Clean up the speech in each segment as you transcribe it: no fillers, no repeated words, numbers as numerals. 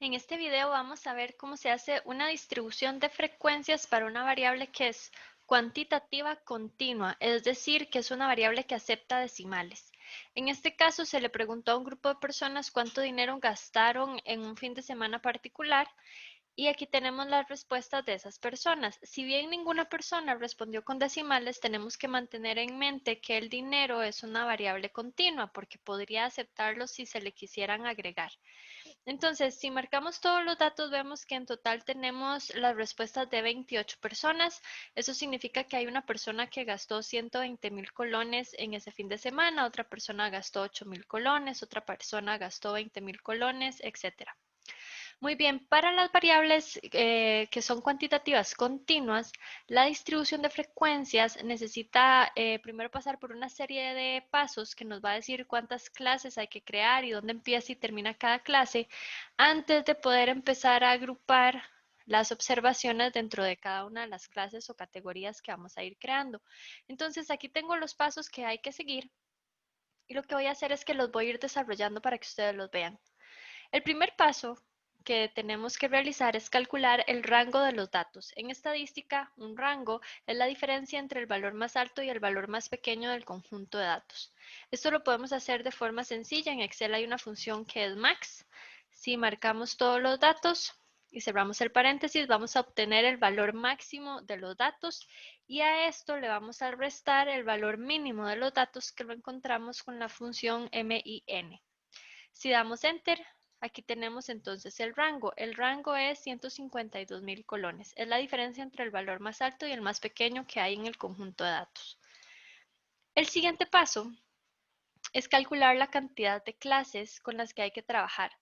En este video vamos a ver cómo se hace una distribución de frecuencias para una variable que es cuantitativa continua, es decir, que es una variable que acepta decimales. En este caso se le preguntó a un grupo de personas cuánto dinero gastaron en un fin de semana particular y aquí tenemos las respuestas de esas personas. Si bien ninguna persona respondió con decimales, tenemos que mantener en mente que el dinero es una variable continua porque podría aceptarlo si se le quisieran agregar. Entonces, si marcamos todos los datos, vemos que en total tenemos las respuestas de 28 personas. Eso significa que hay una persona que gastó 120,000 colones en ese fin de semana, otra persona gastó 8,000 colones, otra persona gastó 20,000 colones, etcétera. Muy bien, para las variables que son cuantitativas continuas, la distribución de frecuencias necesita primero pasar por una serie de pasos que nos va a decir cuántas clases hay que crear y dónde empieza y termina cada clase antes de poder empezar a agrupar las observaciones dentro de cada una de las clases o categorías que vamos a ir creando. Entonces aquí tengo los pasos que hay que seguir y lo que voy a hacer es que los voy a ir desarrollando para que ustedes los vean. El primer paso que tenemos que realizar es calcular el rango de los datos. En estadística, un rango es la diferencia entre el valor más alto y el valor más pequeño del conjunto de datos. Esto lo podemos hacer de forma sencilla. En Excel hay una función que es max. Si marcamos todos los datos y cerramos el paréntesis, vamos a obtener el valor máximo de los datos y a esto le vamos a restar el valor mínimo de los datos que lo encontramos con la función min. Si damos Enter, aquí tenemos entonces el rango. El rango es 152,000 colones. Es la diferencia entre el valor más alto y el más pequeño que hay en el conjunto de datos. El siguiente paso es calcular la cantidad de clases con las que hay que trabajar.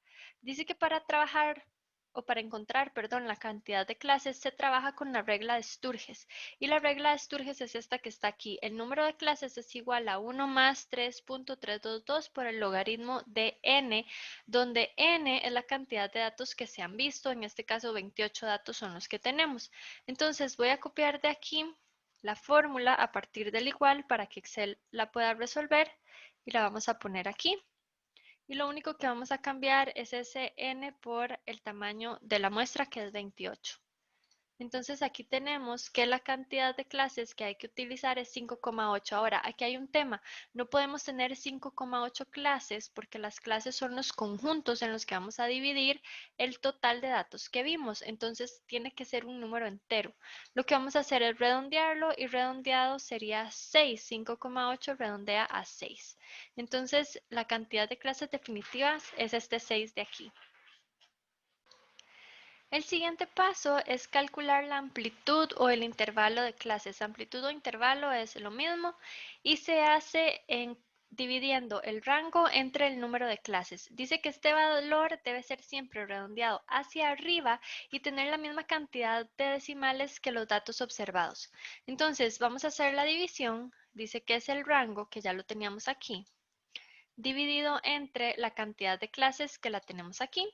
Dice que para trabajar o para encontrar, perdón, la cantidad de clases se trabaja con la regla de Sturges y la regla de Sturges es esta que está aquí. El número de clases es igual a 1 más 3.322 por el logaritmo de n, donde n es la cantidad de datos que se han visto, en este caso 28 datos son los que tenemos. Entonces voy a copiar de aquí la fórmula a partir del igual para que Excel la pueda resolver y la vamos a poner aquí. Y lo único que vamos a cambiar es ese n por el tamaño de la muestra que es 28. Entonces aquí tenemos que la cantidad de clases que hay que utilizar es 5,8. Ahora, aquí hay un tema. No podemos tener 5,8 clases porque las clases son los conjuntos en los que vamos a dividir el total de datos que vimos. Entonces tiene que ser un número entero. Lo que vamos a hacer es redondearlo y redondeado sería 6. 5,8 redondea a 6. Entonces la cantidad de clases definitivas es este 6 de aquí. El siguiente paso es calcular la amplitud o el intervalo de clases. Amplitud o intervalo es lo mismo y se hace dividiendo el rango entre el número de clases. Dice que este valor debe ser siempre redondeado hacia arriba y tener la misma cantidad de decimales que los datos observados. Entonces vamos a hacer la división. Dice que es el rango, que ya lo teníamos aquí, dividido entre la cantidad de clases que la tenemos aquí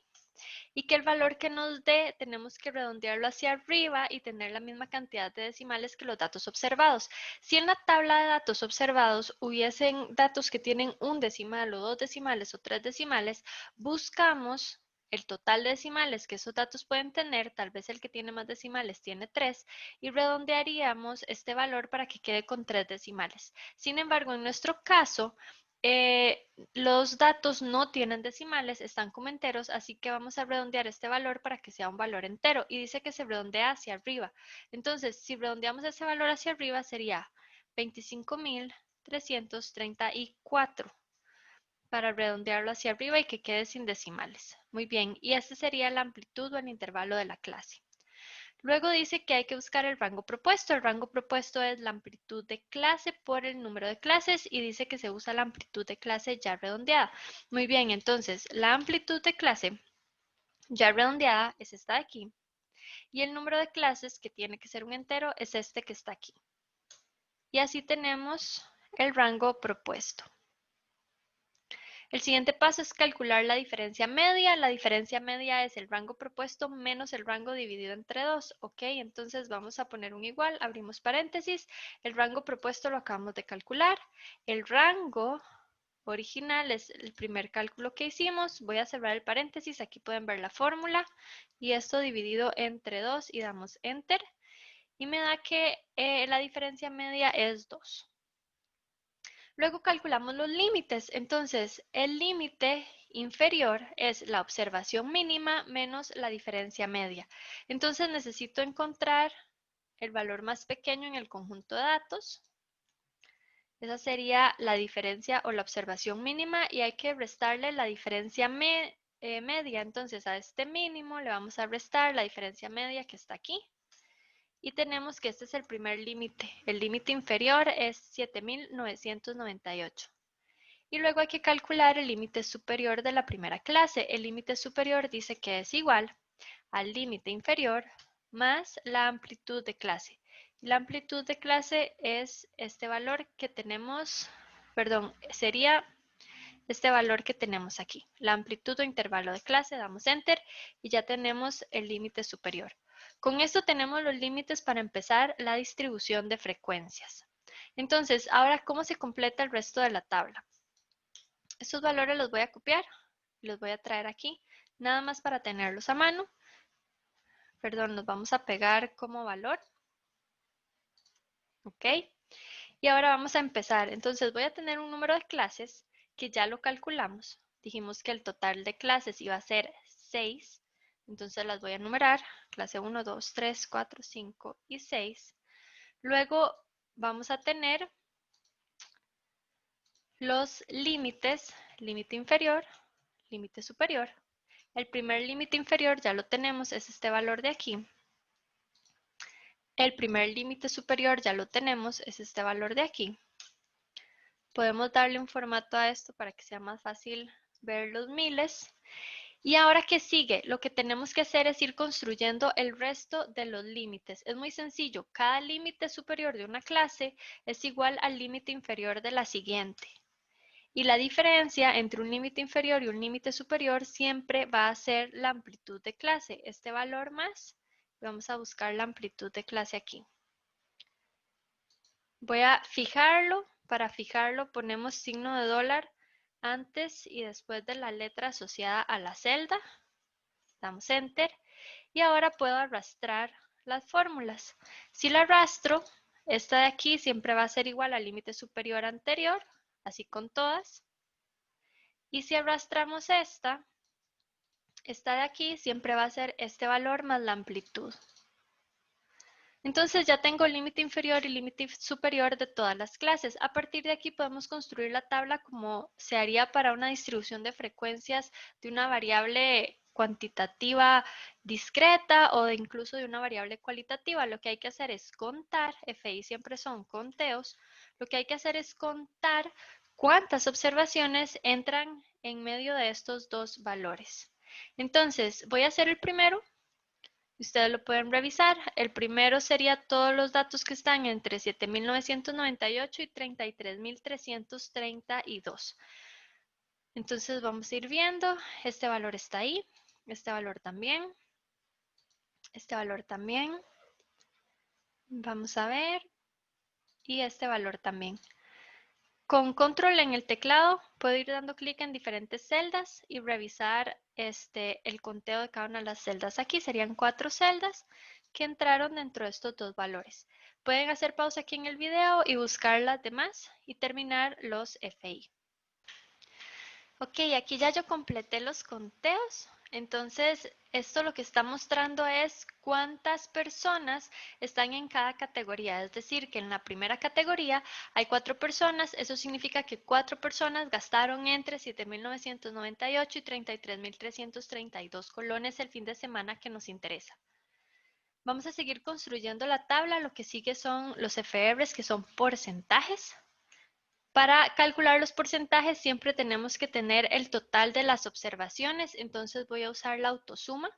y que el valor que nos dé tenemos que redondearlo hacia arriba y tener la misma cantidad de decimales que los datos observados. Si en la tabla de datos observados hubiesen datos que tienen un decimal o dos decimales o tres decimales, buscamos el total de decimales que esos datos pueden tener, tal vez el que tiene más decimales tiene 3, y redondearíamos este valor para que quede con 3 decimales. Sin embargo, en nuestro caso, los datos no tienen decimales, están como enteros, así que vamos a redondear este valor para que sea un valor entero y dice que se redondea hacia arriba. Entonces, si redondeamos ese valor hacia arriba sería 25,334 para redondearlo hacia arriba y que quede sin decimales. Muy bien, y este sería la amplitud o el intervalo de la clase. Luego dice que hay que buscar el rango propuesto. El rango propuesto es la amplitud de clase por el número de clases y dice que se usa la amplitud de clase ya redondeada. Muy bien, entonces la amplitud de clase ya redondeada es esta de aquí y el número de clases, que tiene que ser un entero, es este que está aquí. Y así tenemos el rango propuesto. El siguiente paso es calcular la diferencia media. La diferencia media es el rango propuesto menos el rango dividido entre 2. Ok, entonces vamos a poner un igual, abrimos paréntesis. El rango propuesto lo acabamos de calcular. El rango original, es el primer cálculo que hicimos. Voy a cerrar el paréntesis, aquí pueden ver la fórmula y esto dividido entre 2 y damos Enter y me da que la diferencia media es 2. Luego calculamos los límites, entonces el límite inferior es la observación mínima menos la diferencia media. Entonces necesito encontrar el valor más pequeño en el conjunto de datos. Esa sería la diferencia o la observación mínima y hay que restarle la diferencia media. Entonces a este mínimo le vamos a restar la diferencia media que está aquí. Y tenemos que este es el primer límite. El límite inferior es 7.998. Y luego hay que calcular el límite superior de la primera clase. El límite superior dice que es igual al límite inferior más la amplitud de clase. La amplitud de clase es este valor que tenemos, perdón, sería este valor que tenemos aquí. La amplitud o intervalo de clase, damos Enter y ya tenemos el límite superior. Con esto tenemos los límites para empezar la distribución de frecuencias. Entonces, ahora, ¿cómo se completa el resto de la tabla? Estos valores los voy a copiar y los voy a traer aquí, nada más para tenerlos a mano. Perdón, los vamos a pegar como valor. ¿Ok? Y ahora vamos a empezar. Entonces voy a tener un número de clases que ya lo calculamos. Dijimos que el total de clases iba a ser 6. Entonces las voy a numerar. Clase 1, 2, 3, 4, 5 y 6. Luego vamos a tener los límites, límite inferior, límite superior. El primer límite inferior ya lo tenemos, es este valor de aquí. El primer límite superior ya lo tenemos, es este valor de aquí. Podemos darle un formato a esto para que sea más fácil ver los miles. Y ahora, ¿qué sigue? Lo que tenemos que hacer es ir construyendo el resto de los límites. Es muy sencillo. Cada límite superior de una clase es igual al límite inferior de la siguiente. Y la diferencia entre un límite inferior y un límite superior siempre va a ser la amplitud de clase. Este valor más, vamos a buscar la amplitud de clase aquí. Voy a fijarlo. Para fijarlo ponemos signo de dólar antes y después de la letra asociada a la celda. Damos Enter. Y ahora puedo arrastrar las fórmulas. Si la arrastro, esta de aquí siempre va a ser igual al límite superior anterior, así con todas. Y si arrastramos esta de aquí siempre va a ser este valor más la amplitud. Entonces ya tengo el límite inferior y límite superior de todas las clases. A partir de aquí podemos construir la tabla como se haría para una distribución de frecuencias de una variable cuantitativa discreta o incluso de una variable cualitativa. Lo que hay que hacer es contar, FI siempre son conteos, lo que hay que hacer es contar cuántas observaciones entran en medio de estos dos valores. Entonces voy a hacer el primero. Ustedes lo pueden revisar. El primero sería todos los datos que están entre 7.998 y 33.332. Entonces vamos a ir viendo. Este valor está ahí. Este valor también. Este valor también. Vamos a ver. Y este valor también. Con control en el teclado puedo ir dando clic en diferentes celdas y revisar el conteo de cada una de las celdas. Aquí serían 4 celdas que entraron dentro de estos dos valores. Pueden hacer pausa aquí en el video y buscar las demás y terminar los FI. Ok, aquí ya yo completé los conteos. Entonces, esto lo que está mostrando es cuántas personas están en cada categoría. Es decir, que en la primera categoría hay 4 personas. Eso significa que 4 personas gastaron entre 7.998 y 33.332 colones el fin de semana que nos interesa. Vamos a seguir construyendo la tabla. Lo que sigue son los FRs, que son porcentajes. Para calcular los porcentajes siempre tenemos que tener el total de las observaciones, entonces voy a usar la autosuma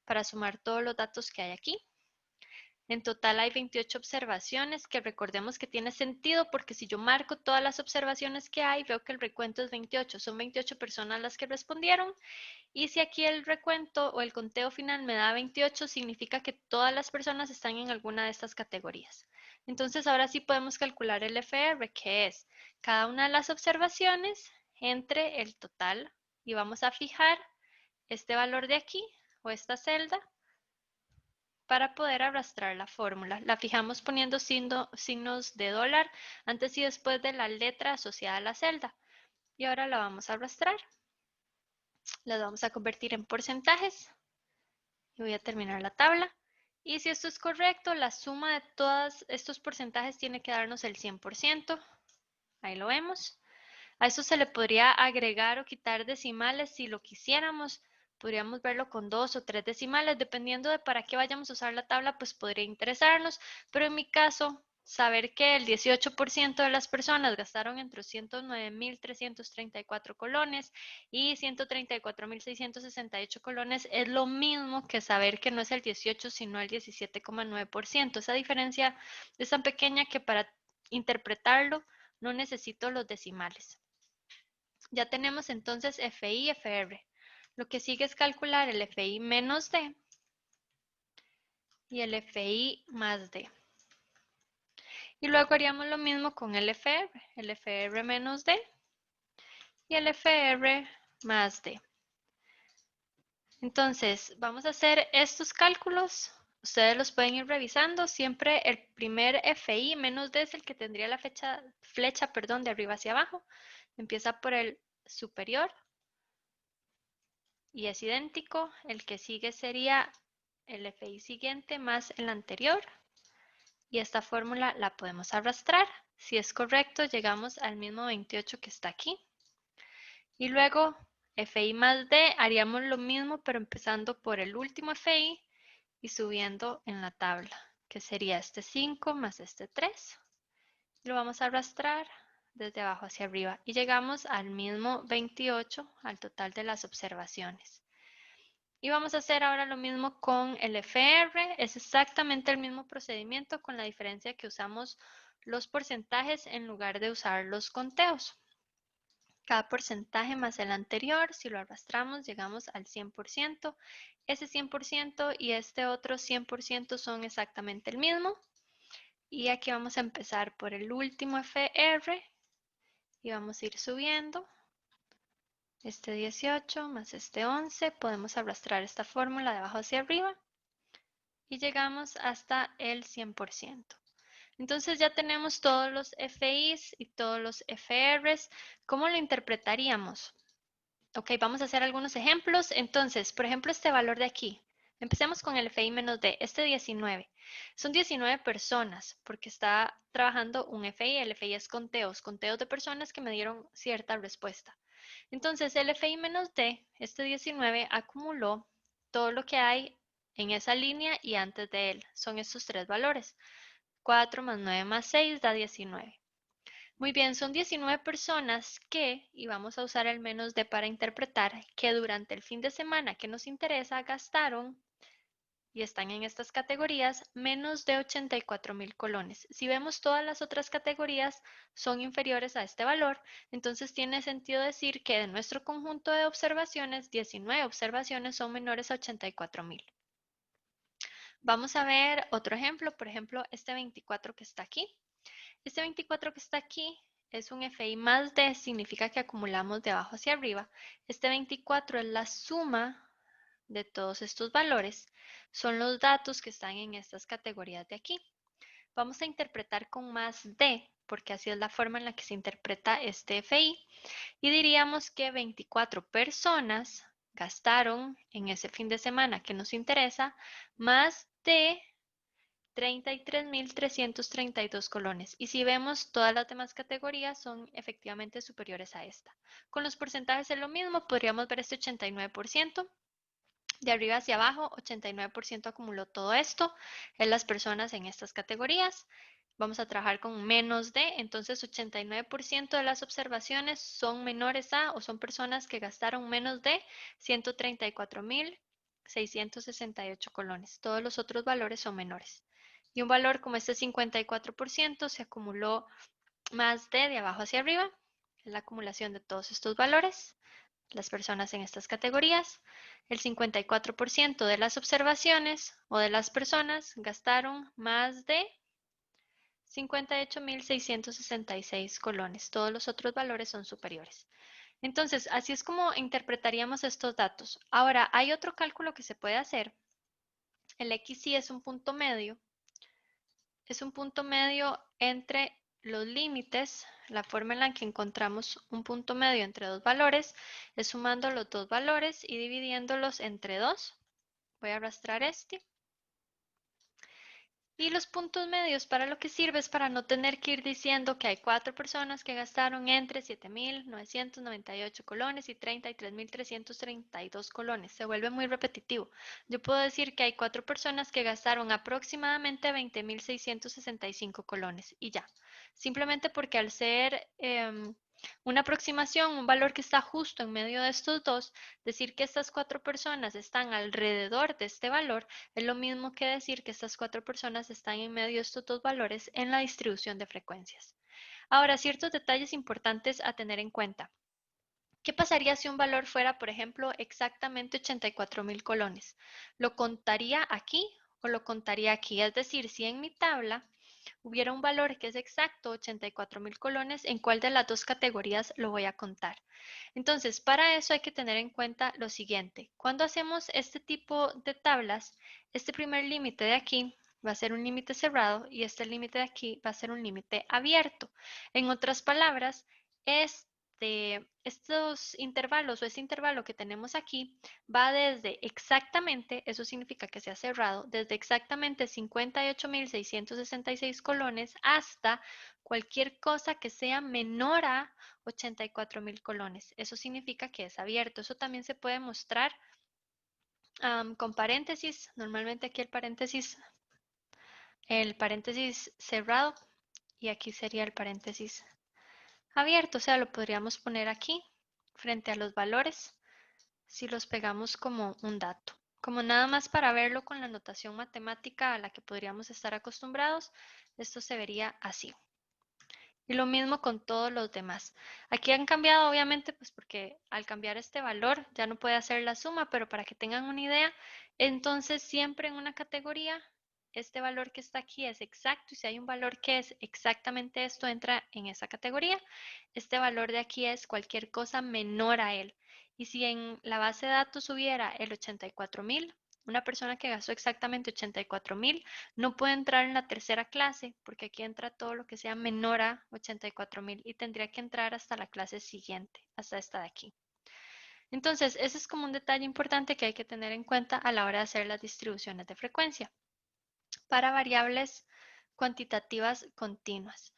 para sumar todos los datos que hay aquí. En total hay 28 observaciones, que recordemos que tiene sentido porque si yo marco todas las observaciones que hay, veo que el recuento es 28, son 28 personas las que respondieron. Y si aquí el recuento o el conteo final me da 28, significa que todas las personas están en alguna de estas categorías. Entonces ahora sí podemos calcular el FR, que es cada una de las observaciones entre el total y vamos a fijar este valor de aquí o esta celda para poder arrastrar la fórmula. La fijamos poniendo signos de dólar antes y después de la letra asociada a la celda. Y ahora la vamos a arrastrar. Las vamos a convertir en porcentajes. Y voy a terminar la tabla. Y si esto es correcto, la suma de todos estos porcentajes tiene que darnos el 100%. Ahí lo vemos. A eso se le podría agregar o quitar decimales si lo quisiéramos. Podríamos verlo con 2 o 3 decimales, dependiendo de para qué vayamos a usar la tabla, pues podría interesarnos. Pero en mi caso, saber que el 18% de las personas gastaron entre 109.334 colones y 134.668 colones es lo mismo que saber que no es el 18, sino el 17,9%. Esa diferencia es tan pequeña que para interpretarlo no necesito los decimales. Ya tenemos entonces FI y FR. Lo que sigue es calcular el FI menos D y el FI más D. Y luego haríamos lo mismo con el FR menos D y el FR más D. Entonces, vamos a hacer estos cálculos. Ustedes los pueden ir revisando. Siempre el primer FI menos D es el que tendría la flecha de arriba hacia abajo. Empieza por el superior y es idéntico. El que sigue sería el FI siguiente más el anterior. Y esta fórmula la podemos arrastrar. Si es correcto, llegamos al mismo 28 que está aquí. Y luego FI más D, haríamos lo mismo, pero empezando por el último FI y subiendo en la tabla, que sería este 5 más este 3. Lo vamos a arrastrar desde abajo hacia arriba y llegamos al mismo 28, al total de las observaciones. Y vamos a hacer ahora lo mismo con el FR, es exactamente el mismo procedimiento con la diferencia que usamos los porcentajes en lugar de usar los conteos. Cada porcentaje más el anterior, si lo arrastramos, llegamos al 100%. Ese 100% y este otro 100% son exactamente el mismo. Y aquí vamos a empezar por el último FR y vamos a ir subiendo. Este 18 más este 11, podemos arrastrar esta fórmula de abajo hacia arriba y llegamos hasta el 100%. Entonces ya tenemos todos los FIs y todos los FRs. ¿Cómo lo interpretaríamos? Ok, vamos a hacer algunos ejemplos. Entonces, por ejemplo, este valor de aquí. Empecemos con el FI menos D, este 19. Son 19 personas porque está trabajando un FI. El FI es conteos de personas que me dieron cierta respuesta. Entonces, el FI menos D, este 19, acumuló todo lo que hay en esa línea y antes de él. Son estos tres valores. 4 más 9 más 6 da 19. Muy bien, son 19 personas que, y vamos a usar el menos D para interpretar, que durante el fin de semana que nos interesa gastaron, y están en estas categorías, menos de 84.000 colones. Si vemos todas las otras categorías son inferiores a este valor, entonces tiene sentido decir que de nuestro conjunto de observaciones, 19 observaciones son menores a 84.000. Vamos a ver otro ejemplo, por ejemplo, este 24 que está aquí. Este 24 que está aquí es un FI más D, significa que acumulamos de abajo hacia arriba. Este 24 es la suma de todos estos valores. Son los datos que están en estas categorías de aquí. Vamos a interpretar con más D, porque así es la forma en la que se interpreta este FI. Y diríamos que 24 personas gastaron en ese fin de semana que nos interesa más de 33.332 colones. Y si vemos, todas las demás categorías son efectivamente superiores a esta. Con los porcentajes es lo mismo, podríamos ver este 89%. De arriba hacia abajo, 89% acumuló todo esto en las personas en estas categorías. Vamos a trabajar con menos de, entonces 89% de las observaciones son menores a o son personas que gastaron menos de 134.668 colones. Todos los otros valores son menores. Y un valor como este 54% se acumuló más de abajo hacia arriba, es la acumulación de todos estos valores, las personas en estas categorías. El 54% de las observaciones o de las personas gastaron más de 58.666 colones. Todos los otros valores son superiores. Entonces, así es como interpretaríamos estos datos. Ahora, hay otro cálculo que se puede hacer. El XY es un punto medio. Es un punto medio entre los límites. La forma en la que encontramos un punto medio entre dos valores es sumando los dos valores y dividiéndolos entre 2. Voy a arrastrar este. Y los puntos medios para lo que sirve es para no tener que ir diciendo que hay 4 personas que gastaron entre 7.998 colones y 33.332 colones. Se vuelve muy repetitivo. Yo puedo decir que hay 4 personas que gastaron aproximadamente 20.665 colones y ya. Simplemente porque al ser una aproximación, un valor que está justo en medio de estos dos, decir que estas 4 personas están alrededor de este valor es lo mismo que decir que estas 4 personas están en medio de estos dos valores en la distribución de frecuencias. Ahora, ciertos detalles importantes a tener en cuenta. ¿Qué pasaría si un valor fuera, por ejemplo, exactamente 84.000 colones? ¿Lo contaría aquí o lo contaría aquí? Es decir, si en mi tabla hubiera un valor que es exacto, 84.000 colones, ¿en cuál de las dos categorías lo voy a contar? Entonces, para eso hay que tener en cuenta lo siguiente. Cuando hacemos este tipo de tablas, este primer límite de aquí va a ser un límite cerrado y este límite de aquí va a ser un límite abierto. En otras palabras, estos intervalos o este intervalo que tenemos aquí va desde exactamente, eso significa que se ha cerrado, desde exactamente 58.666 colones hasta cualquier cosa que sea menor a 84.000 colones. Eso significa que es abierto. Eso también se puede mostrar con paréntesis. Normalmente aquí el paréntesis cerrado y aquí sería el paréntesis abierto. O sea, lo podríamos poner aquí frente a los valores si los pegamos como un dato. Como nada más para verlo con la notación matemática a la que podríamos estar acostumbrados, esto se vería así. Y lo mismo con todos los demás. Aquí han cambiado, obviamente, pues porque al cambiar este valor ya no puede hacer la suma, pero para que tengan una idea, entonces siempre en una categoría, este valor que está aquí es exacto y si hay un valor que es exactamente esto, entra en esa categoría. Este valor de aquí es cualquier cosa menor a él. Y si en la base de datos hubiera el 84.000, una persona que gastó exactamente 84.000, no puede entrar en la tercera clase porque aquí entra todo lo que sea menor a 84.000 y tendría que entrar hasta la clase siguiente, hasta esta de aquí. Entonces, ese es como un detalle importante que hay que tener en cuenta a la hora de hacer las distribuciones de frecuencia para variables cuantitativas continuas.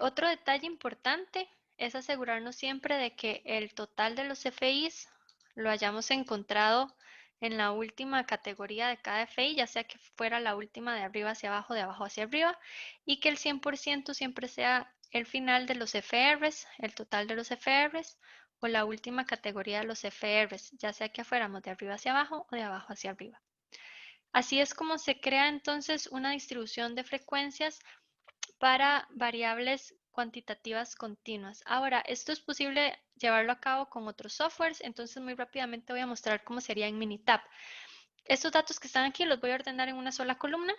Otro detalle importante es asegurarnos siempre de que el total de los FIs lo hayamos encontrado en la última categoría de cada FI, ya sea que fuera la última de arriba hacia abajo, de abajo hacia arriba, y que el 100% siempre sea el final de los FRs, el total de los FRs, o la última categoría de los FRs, ya sea que fuéramos de arriba hacia abajo o de abajo hacia arriba. Así es como se crea entonces una distribución de frecuencias para variables cuantitativas continuas. Ahora, esto es posible llevarlo a cabo con otros softwares, entonces muy rápidamente voy a mostrar cómo sería en Minitab. Estos datos que están aquí los voy a ordenar en una sola columna.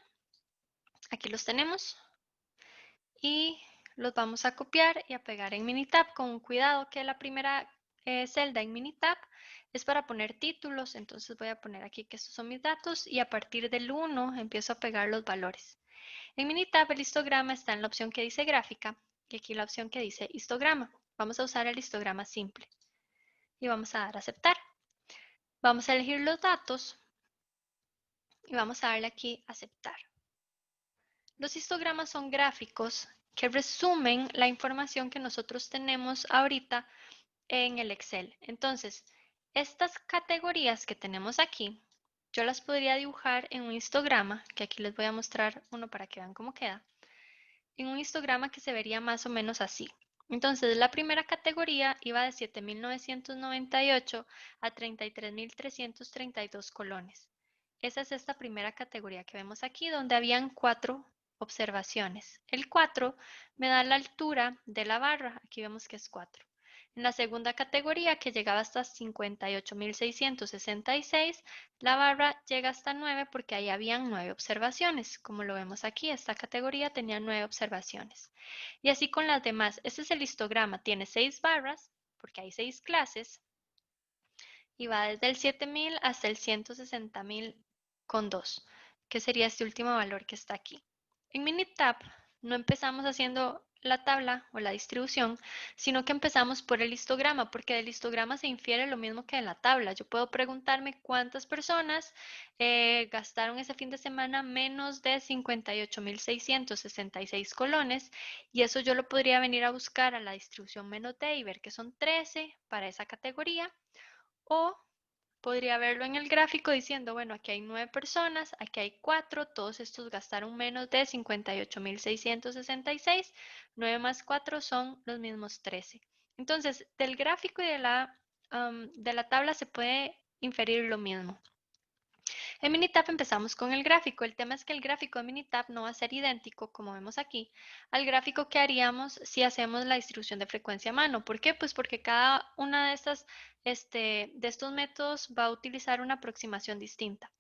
Aquí los tenemos y los vamos a copiar y a pegar en Minitab con cuidado que la primera celda en Minitab es para poner títulos, entonces voy a poner aquí que estos son mis datos y a partir del 1 empiezo a pegar los valores. En Minitab el histograma está en la opción que dice gráfica y aquí la opción que dice histograma. Vamos a usar el histograma simple y vamos a dar a aceptar. Vamos a elegir los datos y vamos a darle aquí aceptar. Los histogramas son gráficos que resumen la información que nosotros tenemos ahorita en el Excel. Entonces, estas categorías que tenemos aquí, yo las podría dibujar en un histograma, que aquí les voy a mostrar uno para que vean cómo queda. En un histograma que se vería más o menos así. Entonces, la primera categoría iba de 7.998 a 33.332 colones. Esa es esta primera categoría que vemos aquí, donde habían 4 observaciones. El 4 me da la altura de la barra, aquí vemos que es 4. En la segunda categoría, que llegaba hasta 58.666, la barra llega hasta 9 porque ahí habían 9 observaciones. Como lo vemos aquí, esta categoría tenía 9 observaciones. Y así con las demás. Este es el histograma. Tiene 6 barras porque hay 6 clases, y va desde el 7000 hasta el 160.000 con 2, que sería este último valor que está aquí. En Minitab no empezamos haciendo la tabla o la distribución, sino que empezamos por el histograma, porque del histograma se infiere lo mismo que de la tabla. Yo puedo preguntarme cuántas personas gastaron ese fin de semana menos de 58.666 colones, y eso yo lo podría venir a buscar a la distribución menos D y ver que son 13 para esa categoría, o podría verlo en el gráfico diciendo, bueno, aquí hay 9 personas, aquí hay 4, todos estos gastaron menos de 58.666, 9 más 4 son los mismos 13. Entonces, del gráfico y de la tabla se puede inferir lo mismo. En Minitab empezamos con el gráfico. El tema es que el gráfico de Minitab no va a ser idéntico, como vemos aquí, al gráfico que haríamos si hacemos la distribución de frecuencia a mano. ¿Por qué? Pues porque cada una de estos métodos va a utilizar una aproximación distinta.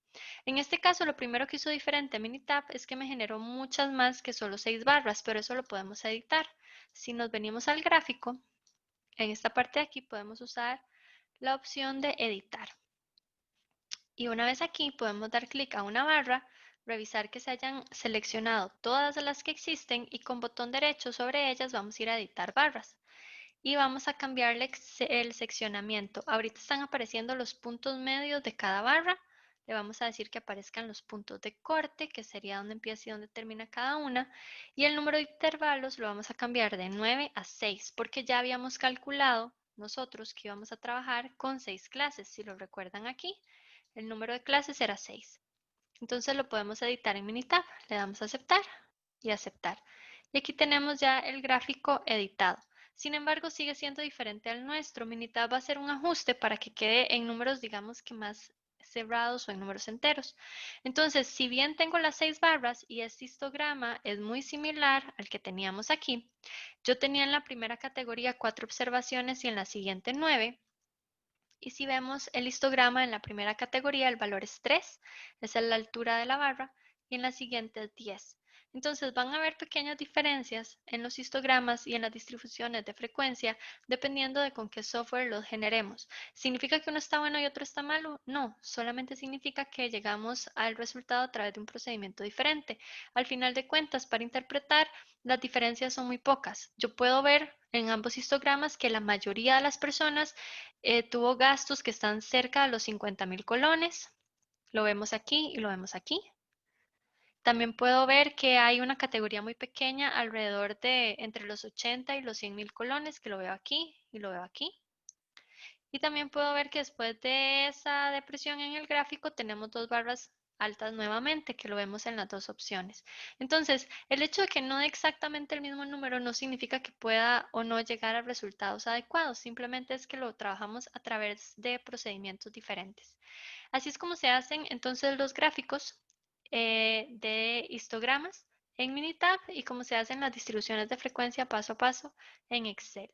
En este caso, lo primero que hizo diferente Minitab es que me generó muchas más que solo 6 barras, pero eso lo podemos editar. Si nos venimos al gráfico, en esta parte de aquí podemos usar la opción de editar. Y una vez aquí podemos dar clic a una barra, revisar que se hayan seleccionado todas las que existen y con botón derecho sobre ellas vamos a ir a editar barras. Y vamos a cambiarle el seccionamiento. Ahorita están apareciendo los puntos medios de cada barra. Le vamos a decir que aparezcan los puntos de corte, que sería donde empieza y donde termina cada una. Y el número de intervalos lo vamos a cambiar de 9 a 6, porque ya habíamos calculado nosotros que íbamos a trabajar con 6 clases. Si lo recuerdan aquí, el número de clases era 6. Entonces lo podemos editar en Minitab. Le damos a aceptar y aceptar. Y aquí tenemos ya el gráfico editado. Sin embargo, sigue siendo diferente al nuestro. Minitab va a hacer un ajuste para que quede en números, digamos que más cerrados o en números enteros. Entonces, si bien tengo las 6 barras y este histograma es muy similar al que teníamos aquí, yo tenía en la primera categoría 4 observaciones y en la siguiente 9. Y si vemos el histograma en la primera categoría, el valor es 3, esa es la altura de la barra, y en la siguiente es 10. Entonces van a haber pequeñas diferencias en los histogramas y en las distribuciones de frecuencia dependiendo de con qué software los generemos. ¿Significa que uno está bueno y otro está malo? No, solamente significa que llegamos al resultado a través de un procedimiento diferente. Al final de cuentas, para interpretar, las diferencias son muy pocas. Yo puedo ver en ambos histogramas que la mayoría de las personas tuvo gastos que están cerca de los 50.000 colones. Lo vemos aquí y lo vemos aquí. También puedo ver que hay una categoría muy pequeña alrededor de entre los 80 y los 100.000 colones, que lo veo aquí y lo veo aquí. Y también puedo ver que después de esa depresión en el gráfico tenemos dos barras altas nuevamente, que lo vemos en las dos opciones. Entonces, el hecho de que no dé exactamente el mismo número no significa que pueda o no llegar a resultados adecuados, simplemente es que lo trabajamos a través de procedimientos diferentes. Así es como se hacen entonces los gráficos de histogramas en Minitab y cómo se hacen las distribuciones de frecuencia paso a paso en Excel.